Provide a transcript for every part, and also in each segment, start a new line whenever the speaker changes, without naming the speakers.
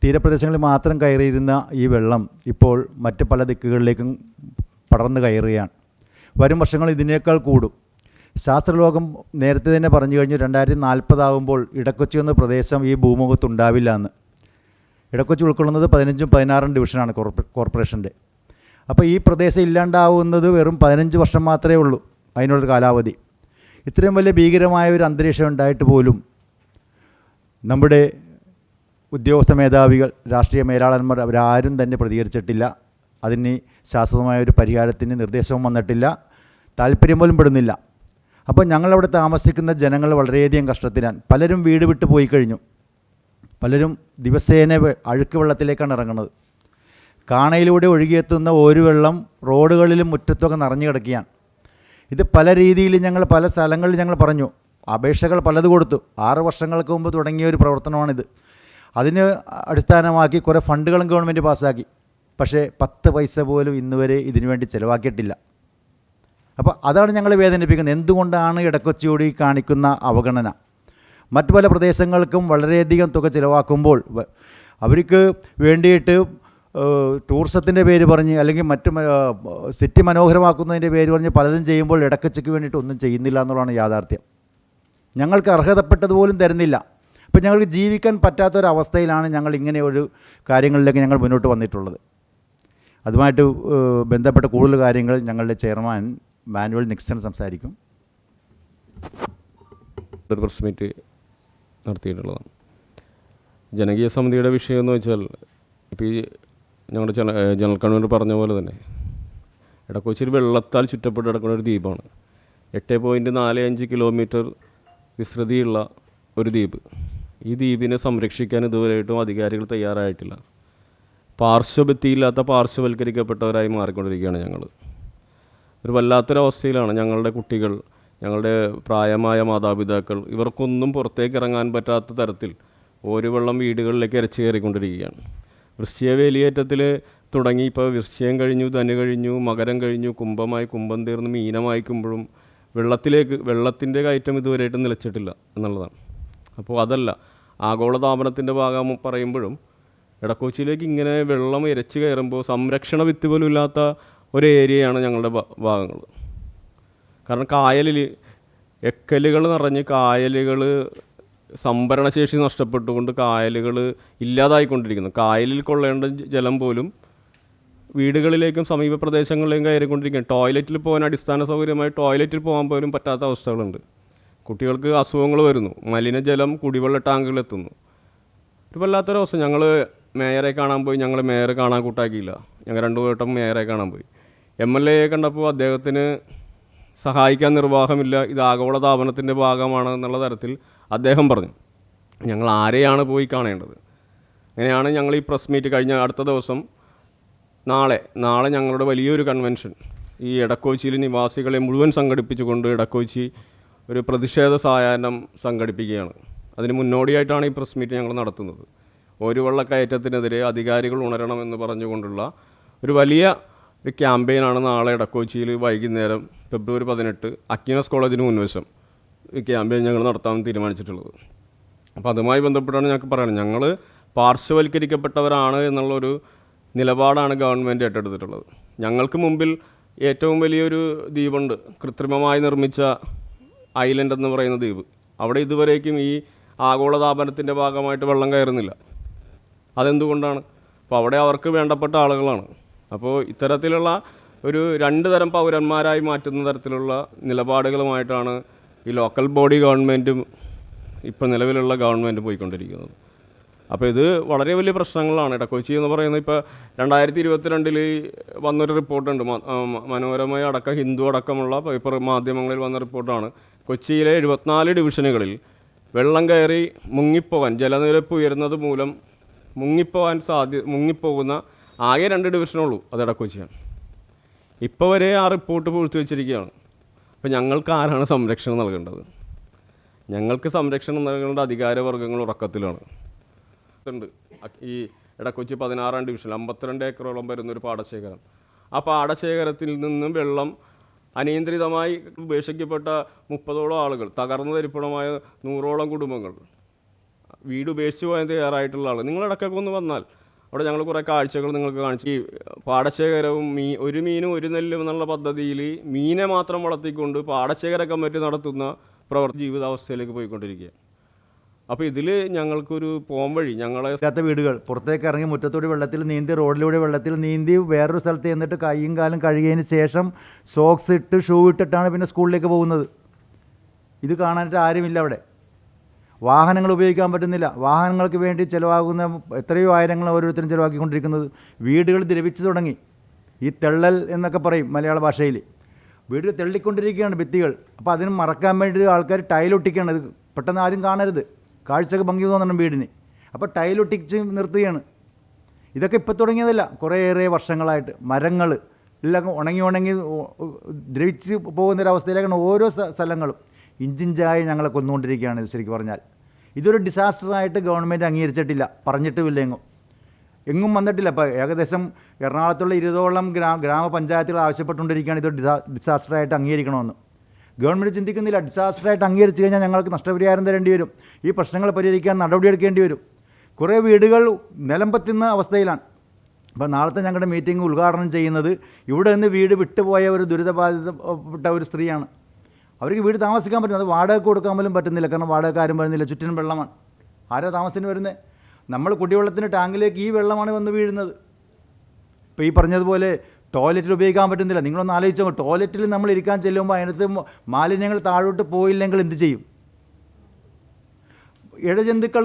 തീരപ്രദേശങ്ങളിൽ മാത്രം കയറിയിരുന്ന ഈ വെള്ളം ഇപ്പോൾ മറ്റ് പല ദിക്കുകളിലേക്കും പടർന്നു കയറുകയാണ്. വരും വർഷങ്ങൾ ഇതിനേക്കാൾ കൂടും. ശാസ്ത്രലോകം നേരത്തെ തന്നെ പറഞ്ഞു കഴിഞ്ഞു 2040 ആകുമ്പോൾ ഇടക്കൊച്ചി എന്ന പ്രദേശം ഈ ഭൂമുഖത്തുണ്ടാവില്ല എന്ന്. ഇടക്കൊച്ചി ഉൾക്കൊള്ളുന്നത് 15ഉം 16ഉം ഡിവിഷനാണ് കോർപ്പറേഷൻ്റെ. അപ്പോൾ ഈ പ്രദേശം ഇല്ലാണ്ടാവുന്നത് വെറും 15 വർഷം മാത്രമേ ഉള്ളൂ അതിനുള്ളൊരു കാലാവധി. ഇത്രയും വലിയ ഭീകരമായ ഒരു അന്തരീക്ഷം ഉണ്ടായിട്ട് പോലും നമ്മുടെ ഉദ്യോഗസ്ഥ മേധാവികൾ, രാഷ്ട്രീയ മേലാളന്മാർ അവരാരും തന്നെ പ്രതികരിച്ചിട്ടില്ല. അതിന് ശാശ്വതമായൊരു പരിഹാരത്തിന് നിർദ്ദേശവും വന്നിട്ടില്ല, താല്പര്യം പോലും പെടുന്നില്ല. അപ്പോൾ ഞങ്ങളവിടെ താമസിക്കുന്ന ജനങ്ങൾ വളരെയധികം കഷ്ടത്തിലാണ്. പലരും വീട് വിട്ട് പോയി കഴിഞ്ഞു. പലരും ദിവസേന അഴുക്ക് വെള്ളത്തിലേക്കാണ് ഇറങ്ങുന്നത്. കാണയിലൂടെ ഒഴുകിയെത്തുന്ന ഒരു വെള്ളം റോഡുകളിലും മുറ്റത്തൊക്കെ നിറഞ്ഞു കിടക്കുകയാണ്. ഇത് പല രീതിയിൽ ഞങ്ങൾ പല സ്ഥലങ്ങളിൽ ഞങ്ങൾ പറഞ്ഞു, അപേക്ഷകൾ പലത് കൊടുത്തു. 6 വർഷങ്ങൾക്ക് മുമ്പ് തുടങ്ങിയ ഒരു പ്രവർത്തനമാണിത്. അതിന് അടിസ്ഥാനമാക്കി കുറേ ഫണ്ടുകളും ഗവൺമെൻറ് പാസ്സാക്കി. പക്ഷേ 10 പൈസ പോലും ഇന്നുവരെ ഇതിനു വേണ്ടി ചിലവാക്കിയിട്ടില്ല. അപ്പോൾ അതാണ് ഞങ്ങൾ വേദനിപ്പിക്കുന്നത്. എന്തുകൊണ്ടാണ് ഇടക്കൊച്ചിയോട് ഈ കാണിക്കുന്ന അവഗണന? മറ്റു പല പ്രദേശങ്ങൾക്കും വളരെയധികം തുക ചിലവാക്കുമ്പോൾ അവർക്ക് വേണ്ടിയിട്ട് ടൂറിസത്തിൻ്റെ പേര് പറഞ്ഞ് അല്ലെങ്കിൽ മറ്റ് സിറ്റി മനോഹരമാക്കുന്നതിൻ്റെ പേര് പറഞ്ഞ് പലതും ചെയ്യുമ്പോൾ ഇടക്കൊച്ചിക്ക് വേണ്ടിയിട്ട് ഒന്നും ചെയ്യുന്നില്ല എന്നുള്ളതാണ് യാഥാർത്ഥ്യം. ഞങ്ങൾക്ക് അർഹതപ്പെട്ടതുപോലും തരുന്നില്ല. അപ്പോൾ ഞങ്ങൾക്ക് ജീവിക്കാൻ പറ്റാത്തൊരവസ്ഥയിലാണ് ഞങ്ങൾ ഇങ്ങനെ ഒരു കാര്യങ്ങളിലേക്ക് ഞങ്ങൾ മുന്നോട്ട് വന്നിട്ടുള്ളത്. അതുമായിട്ട് ബന്ധപ്പെട്ട കൂടുതൽ കാര്യങ്ങൾ ഞങ്ങളുടെ ചെയർമാൻ മാനുവൽ നിക്സൺ സംസാരിക്കും.
ഒരു പ്രസ് മീറ്റ് നടത്തിയിട്ടുള്ളതാണ്. ജനകീയ സമിതിയുടെ വിഷയം എന്ന് വെച്ചാൽ, ഇപ്പോൾ ഈ ഞങ്ങളുടെ ജനറൽ കൺവീനർ പറഞ്ഞ പോലെ തന്നെ ഇടക്കൊച്ചി വെള്ളത്താൽ ചുറ്റപ്പെട്ട് കിടക്കുന്ന ഒരു ദ്വീപാണ്. 8.45 കിലോമീറ്റർ വിസ്തൃതിയുള്ള ഒരു ദ്വീപ്. ഈ ദ്വീപിനെ സംരക്ഷിക്കാൻ ഇതുവരെയായിട്ടും അധികാരികൾ തയ്യാറായിട്ടില്ല. പാർശ്വഭിത്തിയില്ലാത്ത പാർശ്വവൽക്കരിക്കപ്പെട്ടവരായി മാറിക്കൊണ്ടിരിക്കുകയാണ് ഞങ്ങൾ. ഒരു വല്ലാത്തൊരവസ്ഥയിലാണ് ഞങ്ങളുടെ കുട്ടികൾ, ഞങ്ങളുടെ പ്രായമായ മാതാപിതാക്കൾ, ഇവർക്കൊന്നും പുറത്തേക്ക് ഇറങ്ങാൻ പറ്റാത്ത തരത്തിൽ ഒരു വെള്ളം വീടുകളിലേക്ക് ഇരച്ചു കയറിക്കൊണ്ടിരിക്കുകയാണ്. വൃശ്ചിക വേലിയേറ്റത്തിൽ തുടങ്ങി ഇപ്പോൾ വൃശ്ചികം കഴിഞ്ഞു, ധനു കഴിഞ്ഞു, മകരം കഴിഞ്ഞു, കുംഭമായി, കുംഭം തീർന്ന് മീനമായിക്കുമ്പോഴും വെള്ളത്തിൻ്റെ കയറ്റം ഇതുവരെയായിട്ടും നിലച്ചിട്ടില്ല എന്നുള്ളതാണ്. അപ്പോൾ അതല്ല, ആഗോളതാപനത്തിൻ്റെ ഭാഗം പറയുമ്പോഴും ഇടക്കൊച്ചിയിലേക്ക് ഇങ്ങനെ വെള്ളം ഇരച്ചു കയറുമ്പോൾ സംരക്ഷണ ഭിത്തി പോലും ഇല്ലാത്ത ഒരു ഏരിയയാണ് ഞങ്ങളുടെ ഭാഗങ്ങൾ. കാരണം കായലിൽ എക്കലുകൾ നിറഞ്ഞ് കായലുകൾ സംഭരണശേഷി നഷ്ടപ്പെട്ടുകൊണ്ട് കായലുകൾ ഇല്ലാതായിക്കൊണ്ടിരിക്കുന്നു. കായലിൽ കൊള്ളേണ്ട ജലം പോലും വീടുകളിലേക്കും സമീപ പ്രദേശങ്ങളിലേക്കും കയറിക്കൊണ്ടിരിക്കുകയാണ്. ടോയ്ലറ്റിൽ പോകാൻ അടിസ്ഥാന സൗകര്യമായി ടോയ്ലറ്റിൽ പോകാൻ പോലും പറ്റാത്ത അവസ്ഥകളുണ്ട്. കുട്ടികൾക്ക് അസുഖങ്ങൾ വരുന്നു. മലിനജലം കുടിവെള്ള ടാങ്കുകളിലെത്തുന്നു. ഒരു വല്ലാത്തൊരവസ്ഥ. ഞങ്ങൾ മേയറെ കാണാൻ പോയി. ഞങ്ങൾ മേയറെ കാണാൻ കൂട്ടാക്കിയില്ല. ഞങ്ങൾ 2 വട്ടം മേയറെ കാണാൻ പോയി. MLA കണ്ടപ്പോൾ അദ്ദേഹത്തിന് സഹായിക്കാൻ നിർവാഹമില്ല, ഇത് ആഗോളതാപനത്തിൻ്റെ ഭാഗമാണ് എന്നുള്ള തരത്തിൽ അദ്ദേഹം പറഞ്ഞു. ഞങ്ങൾ ആരെയാണ് പോയി കാണേണ്ടത്? അങ്ങനെയാണ് ഞങ്ങൾ ഈ പ്രസ് മീറ്റ് കഴിഞ്ഞ അടുത്ത ദിവസം നാളെ ഞങ്ങളുടെ വലിയൊരു കൺവെൻഷൻ ഈ ഇടക്കൊച്ചിയിലെ നിവാസികളെ മുഴുവൻ സംഘടിപ്പിച്ചുകൊണ്ട് ഇടക്കൊച്ചി ഒരു പ്രതിഷേധ സായാഹ്നം സംഘടിപ്പിക്കുകയാണ്. അതിന് മുന്നോടിയായിട്ടാണ് ഈ പ്രസ് മീറ്റ് ഞങ്ങൾ നടത്തുന്നത്. ഒരു വെള്ളക്കയറ്റത്തിനെതിരെ അധികാരികൾ ഉണരണമെന്ന് പറഞ്ഞുകൊണ്ടുള്ള ഒരു വലിയ ഒരു ക്യാമ്പയിനാണ് നാളെ ഇടക്കൊച്ചിയിൽ വൈകുന്നേരം ഫെബ്രുവരി 18 അക്വിനസ് കോളേജിന് മുൻവശം ഈ ക്യാമ്പയിൻ ഞങ്ങൾ നടത്താൻ തീരുമാനിച്ചിട്ടുള്ളത്. അപ്പോൾ അതുമായി ബന്ധപ്പെട്ടാണ് ഞങ്ങൾക്ക് പറയുന്നത്, ഞങ്ങൾ പാർശ്വവൽക്കരിക്കപ്പെട്ടവരാണ് എന്നുള്ളൊരു നിലപാടാണ് ഗവൺമെൻറ് ഏറ്റെടുത്തിട്ടുള്ളത്. ഞങ്ങൾക്ക് മുമ്പിൽ ഏറ്റവും വലിയൊരു ദ്വീപുണ്ട്, കൃത്രിമമായി നിർമ്മിച്ച ഐലൻഡ് എന്ന് പറയുന്ന ദ്വീപ്. അവിടെ ഇതുവരേക്കും ഈ ആഗോളതാപനത്തിൻ്റെ ഭാഗമായിട്ട് വെള്ളം കയറുന്നില്ല. അതെന്തുകൊണ്ടാണ്? അപ്പോൾ അവിടെ അവർക്ക് വേണ്ടപ്പെട്ട ആളുകളാണ്. അപ്പോൾ ഇത്തരത്തിലുള്ള ഒരു 2 തരം പൗരന്മാരായി മാറ്റുന്ന തരത്തിലുള്ള നിലപാടുകളുമായിട്ടാണ് ഈ ലോക്കൽ ബോഡി ഗവൺമെൻറ്റും ഇപ്പോൾ നിലവിലുള്ള ഗവൺമെൻറ് പോയിക്കൊണ്ടിരിക്കുന്നത്. അപ്പോൾ ഇത് വളരെ വലിയ പ്രശ്നങ്ങളാണ്. ഇടക്കൊച്ചി എന്ന് പറയുന്നത് ഇപ്പോൾ 2022 വന്നൊരു റിപ്പോർട്ടുണ്ട്, മനോരമ അടക്കം ഹിന്ദു അടക്കമുള്ള പേപ്പർ മാധ്യമങ്ങളിൽ വന്ന റിപ്പോർട്ടാണ്. കൊച്ചിയിലെ 74 ഡിവിഷനുകളിൽ വെള്ളം കയറി മുങ്ങിപ്പോകാൻ, ജലനിരപ്പ് ഉയരുന്നത് മൂലം മുങ്ങിപ്പോകുന്ന ആകെ 2 ഡിവിഷനുള്ളൂ, അത് ഇടക്കൊച്ചിയാണ്. ഇപ്പോൾ വരെ ആ റിപ്പോർട്ട് പൂഴ്ത്തിവെച്ചിരിക്കുകയാണ്. അപ്പോൾ ഞങ്ങൾക്ക് ആരാണ് സംരക്ഷണം നൽകേണ്ടത്? ഞങ്ങൾക്ക് സംരക്ഷണം നൽകേണ്ട അധികാരവർഗ്ഗങ്ങൾ ഉറക്കത്തിലാണ്. ഈ ഇടക്കൊച്ചി 16-ാം ഡിവിഷനിൽ 52 ഏക്കറോളം വരുന്നൊരു പാടശേഖരം. ആ പാടശേഖരത്തിൽ നിന്നും വെള്ളം അനിയന്ത്രിതമായി ഉപേക്ഷിക്കപ്പെട്ട 30ഓളം ആളുകൾ, തകർന്നു തരിപ്പണമായ 100ഓളം കുടുംബങ്ങൾ, വീട് ഉപേക്ഷിച്ച് പോകാൻ തയ്യാറായിട്ടുള്ള ആൾ. നിങ്ങളിടക്കൊക്കെ ഒന്ന് വന്നാൽ അവിടെ ഞങ്ങൾ കുറേ കാഴ്ചകൾ നിങ്ങൾക്ക് കാണിച്ചു. ഈ പാടശേഖരവും ഒരു മീനും ഒരു നെല്ലും എന്നുള്ള പദ്ധതിയിൽ മീനെ മാത്രം വളർത്തിക്കൊണ്ട് പാടശേഖര കമ്മിറ്റി നടത്തുന്ന ജീവിതാവസ്ഥയിലേക്ക് പോയിക്കൊണ്ടിരിക്കുക. അപ്പോൾ ഇതിൽ ഞങ്ങൾക്കൊരു പോംവഴി ഞങ്ങളെ
വീടുകൾ പുറത്തേക്ക് ഇറങ്ങി മുറ്റത്തൂടെ വെള്ളത്തിൽ നീന്തി, റോഡിലൂടെ വെള്ളത്തിൽ നീന്തി, വേറൊരു സ്ഥലത്ത് ചെന്നിട്ട് കൈയും കാലും കഴുകിയതിന് ശേഷം സോക്സ് ഇട്ട് ഷൂ ഇട്ടിട്ടാണ് പിന്നെ സ്കൂളിലേക്ക് പോകുന്നത്. ഇത് കാണാനായിട്ട് ആരുമില്ല അവിടെ. വാഹനങ്ങൾ ഉപയോഗിക്കാൻ പറ്റുന്നില്ല. വാഹനങ്ങൾക്ക് വേണ്ടി ചിലവാകുന്ന എത്രയോ ആയിരങ്ങൾ ഓരോരുത്തരും ചിലവാക്കിക്കൊണ്ടിരിക്കുന്നത്. വീടുകൾ ദ്രവിച്ചു തുടങ്ങി. ഈ തെള്ളൽ എന്നൊക്കെ പറയും മലയാള ഭാഷയിൽ. വീട് തെള്ളിക്കൊണ്ടിരിക്കുകയാണ് ഭിത്തികൾ. അപ്പോൾ അതിന് മറക്കാൻ വേണ്ടി ആൾക്കാർ ടൈലൊട്ടിക്കുകയാണ്. ഇത് പെട്ടെന്ന് ആരും കാണരുത്, കാഴ്ചക്ക് ഭംഗി തോന്നണം വീടിന്. അപ്പോൾ ടൈലൊട്ടിച്ച് നിർത്തുകയാണ്. ഇതൊക്കെ ഇപ്പോൾ തുടങ്ങിയതല്ല, കുറേയേറെ വർഷങ്ങളായിട്ട്. മരങ്ങൾ എല്ലാം ഉണങ്ങി ദ്രവിച്ച് പോകുന്നൊരവസ്ഥയിലേക്കാണ് ഓരോ സ്ഥലങ്ങളും. ഇഞ്ചിഞ്ചായി ഞങ്ങളെ കൊന്നുകൊണ്ടിരിക്കുകയാണ്. ഇത് ശരിക്കും പറഞ്ഞാൽ ഇതൊരു ഡിസാസ്റ്ററായിട്ട് ഗവൺമെൻറ് അംഗീകരിച്ചിട്ടില്ല, പറഞ്ഞിട്ടുമില്ല. എങ്ങും വന്നിട്ടില്ല. ഇപ്പോൾ ഏകദേശം എറണാകുളത്തുള്ള 20ഓളം ഗ്രാമപഞ്ചായത്തുകൾ ആവശ്യപ്പെട്ടുകൊണ്ടിരിക്കുകയാണ് ഇതൊരു ഡിസാസ്റ്ററായിട്ട് അംഗീകരിക്കണമെന്ന്. ഗവൺമെൻറ് ചിന്തിക്കുന്നില്ല. ഡിസാസ്റ്ററായിട്ട് അംഗീകരിച്ചു കഴിഞ്ഞാൽ ഞങ്ങൾക്ക് നഷ്ടപരിഹാരം തരേണ്ടി വരും, ഈ പ്രശ്നങ്ങൾ പരിഹരിക്കാൻ നടപടിയെടുക്കേണ്ടി വരും. കുറേ വീടുകൾ നിലം പറ്റുന്ന അവസ്ഥയിലാണ്. അപ്പോൾ നാളത്തെ ഞങ്ങളുടെ മീറ്റിംഗ് ഉദ്ഘാടനം ചെയ്യുന്നത് ഇവിടെ നിന്ന് വീട് വിട്ടുപോയ ഒരു ദുരിതബാധിതപ്പെട്ട ഒരു സ്ത്രീയാണ്. അവർക്ക് വീട് താമസിക്കാൻ പറ്റുന്നത്, വാടക കൊടുക്കാൻ പോലും പറ്റുന്നില്ല. കാരണം വാടക ആരും വരുന്നില്ല, ചുറ്റിനും വെള്ളമാണ്. ആരാ താമസത്തിന് വരുന്നത്? നമ്മൾ കുടിവെള്ളത്തിന് ടാങ്കിലേക്ക് ഈ വെള്ളമാണ് വന്ന് വീഴുന്നത്. ഇപ്പോൾ ഈ പറഞ്ഞതുപോലെ ടോയ്ലറ്റിൽ ഉപയോഗിക്കാൻ പറ്റുന്നില്ല. നിങ്ങളൊന്ന് ആലോചിച്ചോ, ടോയ്ലറ്റിൽ നമ്മൾ ഇരിക്കാൻ ചെല്ലുമ്പോൾ അതിനകത്ത് മാലിന്യങ്ങൾ താഴോട്ട് പോയില്ലെങ്കിൽ എന്ത് ചെയ്യും? ഇഴജന്തുക്കൾ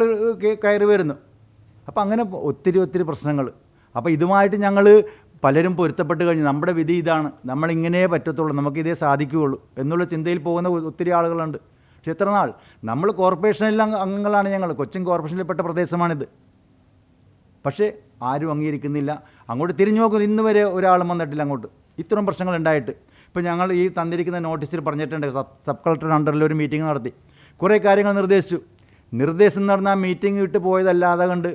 കയറി വരുന്നു. അപ്പോൾ അങ്ങനെ ഒത്തിരി പ്രശ്നങ്ങൾ. അപ്പോൾ ഇതുമായിട്ട് ഞങ്ങൾ പലരും പൊരുത്തപ്പെട്ട് കഴിഞ്ഞു. നമ്മുടെ വിധി ഇതാണ്, നമ്മളിങ്ങനെ പറ്റത്തുള്ളൂ, നമുക്കിതേ സാധിക്കുകയുള്ളൂ എന്നുള്ള ചിന്തയിൽ പോകുന്ന ഒത്തിരി ആളുകളുണ്ട്. പക്ഷെ എത്ര നാൾ നമ്മൾ കോർപ്പറേഷനിലെ അംഗങ്ങളാണ്. ഞങ്ങൾ കൊച്ചിൻ കോർപ്പറേഷനിൽപ്പെട്ട പ്രദേശമാണിത്. പക്ഷേ ആരും അംഗീകരിക്കുന്നില്ല. അങ്ങോട്ട് തിരിഞ്ഞു നോക്കും. ഇന്ന് വരെ ഒരാളും വന്നിട്ടില്ല അങ്ങോട്ട്, ഇത്രയും പ്രശ്നങ്ങൾ ഉണ്ടായിട്ട്. ഇപ്പോൾ ഞങ്ങൾ ഈ തന്നിരിക്കുന്ന നോട്ടീസിൽ പറഞ്ഞിട്ടുണ്ട്, സബ് കളക്ടറുടെ അണ്ടറിൽ ഒരു മീറ്റിംഗ് നടത്തി കുറേ കാര്യങ്ങൾ നിർദ്ദേശിച്ചു. നിർദ്ദേശം നടന്ന ആ മീറ്റിംഗ് വിട്ട് പോയതല്ലാതെ കണ്ട്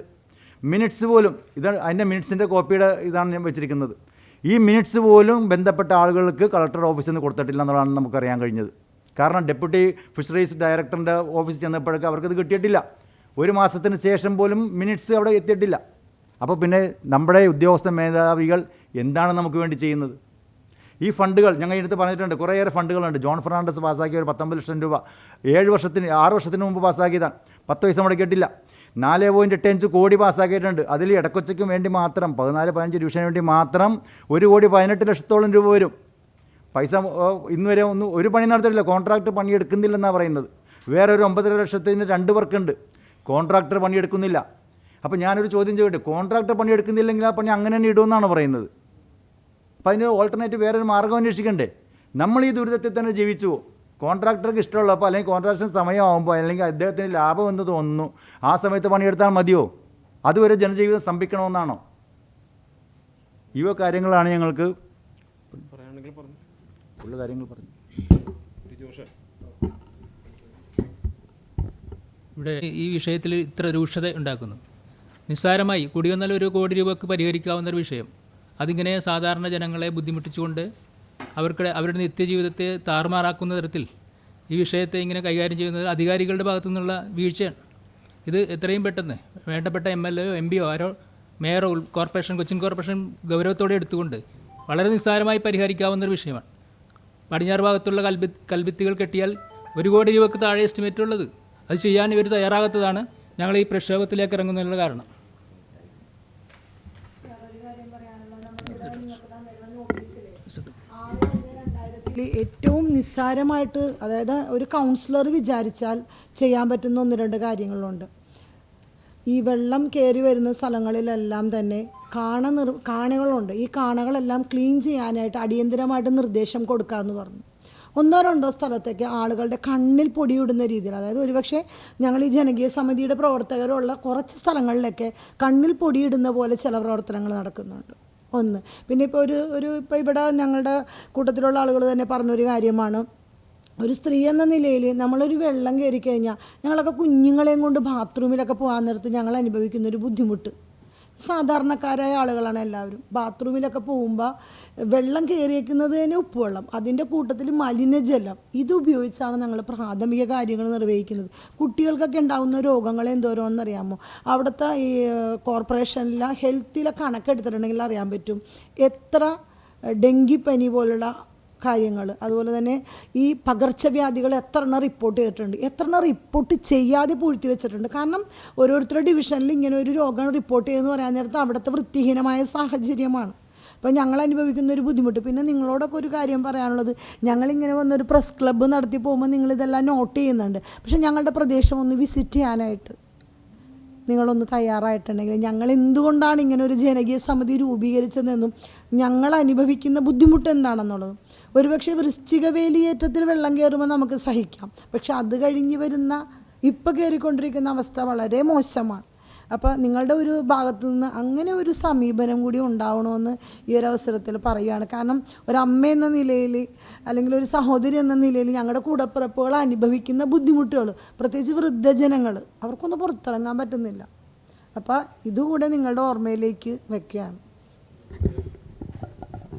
മിനിറ്റ്സ് പോലും, അതിൻ്റെ മിനിറ്റ്സിൻ്റെ കോപ്പിയുടെ ഇതാണ് ഞാൻ വെച്ചിരിക്കുന്നത്. ഈ മിനിറ്റ്സ് പോലും ബന്ധപ്പെട്ട ആളുകൾക്ക് കളക്ടർ ഓഫീസിൽ നിന്ന് കൊടുത്തിട്ടില്ല എന്നുള്ളതാണ് നമുക്കറിയാൻ കഴിഞ്ഞത്. കാരണം ഡെപ്യൂട്ടി ഫിഷറീസ് ഡയറക്ടറിൻ്റെ ഓഫീസിൽ ചെന്നപ്പോഴേക്ക് അവർക്കത് കിട്ടിയിട്ടില്ല. ഒരു മാസത്തിന് ശേഷം പോലും മിനിറ്റ്സ് അവിടെ എത്തിയിട്ടില്ല. അപ്പോൾ പിന്നെ നമ്മുടെ ഉദ്യോഗസ്ഥ മേധാവികൾ എന്താണ് നമുക്ക് വേണ്ടി ചെയ്യുന്നത്? ഈ ഫണ്ടുകൾ ഞങ്ങൾ ഇതിനകത്ത് പറഞ്ഞിട്ടുണ്ട്, കുറേയേറെ ഫണ്ടുകളുണ്ട്. ജോൺ ഫെർണാണ്ടസ് പാസ്സാക്കിയ ഒരു 19 ലക്ഷം രൂപ 6 വർഷത്തിന് മുമ്പ് പാസ്സാക്കിയതാണ്. 10 പൈസ മുടക്കിയിട്ടില്ല. 4.85 കോടി പാസ്സാക്കിയിട്ടുണ്ട്. അതിൽ ഇടക്കൊച്ചയ്ക്കും വേണ്ടി മാത്രം 14-15 ഡിവിഷന് വേണ്ടി മാത്രം 1,18 ലക്ഷത്തോളം രൂപ വരും. പൈസ ഇന്ന് വരെ ഒരു പണി നടത്തിയിട്ടില്ല. കോൺട്രാക്ട് പണിയെടുക്കുന്നില്ലെന്നാണ് പറയുന്നത്. വേറെ ഒരു 9.5 ലക്ഷത്തിന് 2 വർക്കുണ്ട്, കോൺട്രാക്ടർ പണിയെടുക്കുന്നില്ല. അപ്പോൾ ഞാനൊരു ചോദ്യം ചോദിക്കട്ടെ, കോൺട്രാക്ടർ പണിയെടുക്കുന്നില്ലെങ്കിൽ ആ പണി അങ്ങനെ തന്നെ ഇടുമെന്നാണ് പറയുന്നത്. അപ്പോൾ അതിന് ഓൾട്ടർനേറ്റീവ് വേറൊരു മാർഗ്ഗം അന്വേഷിക്കണ്ടേ? നമ്മൾ ഈ ദുരിതത്തിൽ തന്നെ ജീവിച്ചു. കോൺട്രാക്ടർക്ക് ഇഷ്ടമുള്ളപ്പോൾ അല്ലെങ്കിൽ കോൺട്രാക്ടറിന് സമയമാകുമ്പോൾ അല്ലെങ്കിൽ അദ്ദേഹത്തിന് ലാഭം എന്ന് തോന്നുന്നു, ആ സമയത്ത് പണിയെടുത്താൽ മതിയോ? അതുവരെ ജനജീവിതം സ്തംഭിക്കണമെന്നാണോ? ഈ കാര്യങ്ങളാണ് ഞങ്ങൾക്ക് ഉള്ള കാര്യങ്ങൾ പറഞ്ഞു.
ഇവിടെ ഈ വിഷയത്തിൽ ഇത്ര രൂക്ഷത ഉണ്ടാക്കുന്നു. നിസ്സാരമായി കുടിവന്നാൽ 1 കോടി രൂപയ്ക്ക് പരിഹരിക്കാവുന്നൊരു വിഷയം, അതിങ്ങനെ സാധാരണ ജനങ്ങളെ ബുദ്ധിമുട്ടിച്ചുകൊണ്ട് അവരുടെ നിത്യജീവിതത്തെ താറുമാറാക്കുന്ന തരത്തിൽ ഈ വിഷയത്തെ ഇങ്ങനെ കൈകാര്യം ചെയ്യുന്നത് അധികാരികളുടെ ഭാഗത്തു നിന്നുള്ള വീഴ്ചയാണ്. ഇത് എത്രയും പെട്ടെന്ന് വേണ്ടപ്പെട്ട MLA യോ MP യോ ആരോ മേയറോ കൊച്ചിൻ കോർപ്പറേഷൻ ഗൗരവത്തോടെ എടുത്തുകൊണ്ട് വളരെ നിസ്സാരമായി പരിഹരിക്കാവുന്നൊരു വിഷയമാണ്. പടിഞ്ഞാറ് ഭാഗത്തുള്ള കൽഭിത്തികൾ കെട്ടിയാൽ 1 കോടി രൂപയ്ക്ക് താഴെ എസ്റ്റിമേറ്റ് ഉള്ളത്. അത് ചെയ്യാൻ ഇവർ തയ്യാറാകാത്തതാണ് ഞങ്ങൾ ഈ പ്രക്ഷോഭത്തിലേക്ക് ഇറങ്ങുന്നതിനുള്ള കാരണം.
ഏറ്റവും നിസ്സാരമായിട്ട്, അതായത് ഒരു കൗൺസിലർ വിചാരിച്ചാൽ ചെയ്യാൻ പറ്റുന്ന 1-2 കാര്യങ്ങളുണ്ട്. ഈ വെള്ളം കയറി വരുന്ന സ്ഥലങ്ങളിലെല്ലാം തന്നെ കാണകളുണ്ട്. ഈ കാണകളെല്ലാം ക്ലീൻ ചെയ്യാനായിട്ട് അടിയന്തരമായിട്ട് നിർദ്ദേശം കൊടുക്കാമെന്ന് പറഞ്ഞു. 1-2 സ്ഥലത്തേക്ക് ആളുകളുടെ കണ്ണിൽ പൊടിയിടുന്ന രീതിയിൽ, അതായത് ഒരുപക്ഷെ ഞങ്ങൾ ഈ ജനകീയ സമിതിയുടെ പ്രവർത്തകരുള്ള കുറച്ച് സ്ഥലങ്ങളിലൊക്കെ കണ്ണിൽ പൊടിയിടുന്ന പോലെ ചില പ്രവർത്തനങ്ങൾ നടക്കുന്നുണ്ട്. ഒന്ന്. പിന്നെ ഇപ്പോൾ ഇപ്പോൾ ഇവിടെ ഞങ്ങളുടെ കൂട്ടത്തിലുള്ള ആളുകൾ തന്നെ പറഞ്ഞൊരു കാര്യമാണ്, ഒരു സ്ത്രീ എന്ന നിലയിൽ നമ്മളൊരു വെള്ളം കയറി കഴിഞ്ഞാൽ ഞങ്ങളൊക്കെ കുഞ്ഞുങ്ങളെയും കൊണ്ട് ബാത്റൂമിലൊക്കെ പോകാൻ നേരത്ത് ഞങ്ങൾ അനുഭവിക്കുന്നൊരു ബുദ്ധിമുട്ട്. സാധാരണക്കാരായ ആളുകളാണ് എല്ലാവരും. ബാത്റൂമിലൊക്കെ പോകുമ്പോൾ വെള്ളം കയറിയേക്കുന്നത് തന്നെ ഉപ്പുവെള്ളം, അതിൻ്റെ കൂട്ടത്തിൽ മലിനജലം, ഇത് ഉപയോഗിച്ചാണ് ഞങ്ങൾ പ്രാഥമിക കാര്യങ്ങൾ നിർവഹിക്കുന്നത്. കുട്ടികൾക്കൊക്കെ ഉണ്ടാകുന്ന രോഗങ്ങൾ എന്തോരോന്നറിയാമോ? അവിടുത്തെ ഈ കോർപ്പറേഷനിലെ ഹെൽത്തിലെ കണക്കെടുത്തിട്ടുണ്ടെങ്കിൽ അറിയാൻ പറ്റും എത്ര ഡെങ്കിപ്പനി പോലുള്ള കാര്യങ്ങൾ, അതുപോലെ തന്നെ ഈ പകർച്ചവ്യാധികൾ എത്ര എണ്ണം റിപ്പോർട്ട് ചെയ്തിട്ടുണ്ട്, എത്ര എണ്ണം റിപ്പോർട്ട് ചെയ്യാതെ പൂഴ്ത്തി വെച്ചിട്ടുണ്ട്. കാരണം ഓരോരുത്തരുടെ ഡിവിഷനിൽ ഇങ്ങനെ ഒരു രോഗം റിപ്പോർട്ട് ചെയ്യുമെന്ന് പറയാൻ നേരത്ത് അവിടുത്തെ വൃത്തിഹീനമായ സാഹചര്യമാണ്. അപ്പോൾ ഞങ്ങൾ അനുഭവിക്കുന്ന ഒരു ബുദ്ധിമുട്ട്. പിന്നെ നിങ്ങളോടൊക്കെ ഒരു കാര്യം പറയാനുള്ളത്, ഞങ്ങളിങ്ങനെ വന്നൊരു പ്രസ് ക്ലബ്ബ് നടത്തി പോകുമ്പോൾ നിങ്ങളിതെല്ലാം നോട്ട് ചെയ്യുന്നുണ്ട്. പക്ഷേ ഞങ്ങളുടെ പ്രദേശം ഒന്ന് വിസിറ്റ് ചെയ്യാനായിട്ട് നിങ്ങളൊന്ന് തയ്യാറായിട്ടുണ്ടെങ്കിൽ, ഞങ്ങൾ എന്തുകൊണ്ടാണ് ഇങ്ങനെ ഒരു ജനകീയ സമിതി രൂപീകരിച്ചതെന്നും ഞങ്ങൾ അനുഭവിക്കുന്ന ബുദ്ധിമുട്ട് എന്താണെന്നുള്ളതും. ഒരുപക്ഷെ വൃശ്ചിക വേലിയേറ്റത്തിൽ വെള്ളം കയറുമ്പോൾ നമുക്ക് സഹിക്കാം, പക്ഷെ അത് കഴിഞ്ഞ് വരുന്ന ഇപ്പോൾ കയറിക്കൊണ്ടിരിക്കുന്ന അവസ്ഥ വളരെ മോശമാണ്. അപ്പോൾ നിങ്ങളുടെ ഒരു ഭാഗത്തു നിന്ന് അങ്ങനെ ഒരു സമീപനം കൂടി ഉണ്ടാവണമെന്ന് ഈ ഒരു അവസരത്തിൽ പറയുകയാണ്. കാരണം ഒരമ്മ എന്ന നിലയിൽ അല്ലെങ്കിൽ ഒരു സഹോദരി എന്ന നിലയിൽ ഞങ്ങളുടെ കൂടപ്പിറപ്പുകൾ അനുഭവിക്കുന്ന ബുദ്ധിമുട്ടുകൾ, പ്രത്യേകിച്ച് വൃദ്ധജനങ്ങൾ, അവർക്കൊന്നും പുറത്തിറങ്ങാൻ പറ്റുന്നില്ല. അപ്പോൾ ഇതുകൂടെ നിങ്ങളുടെ ഓർമ്മയിലേക്ക് വയ്ക്കുകയാണ്.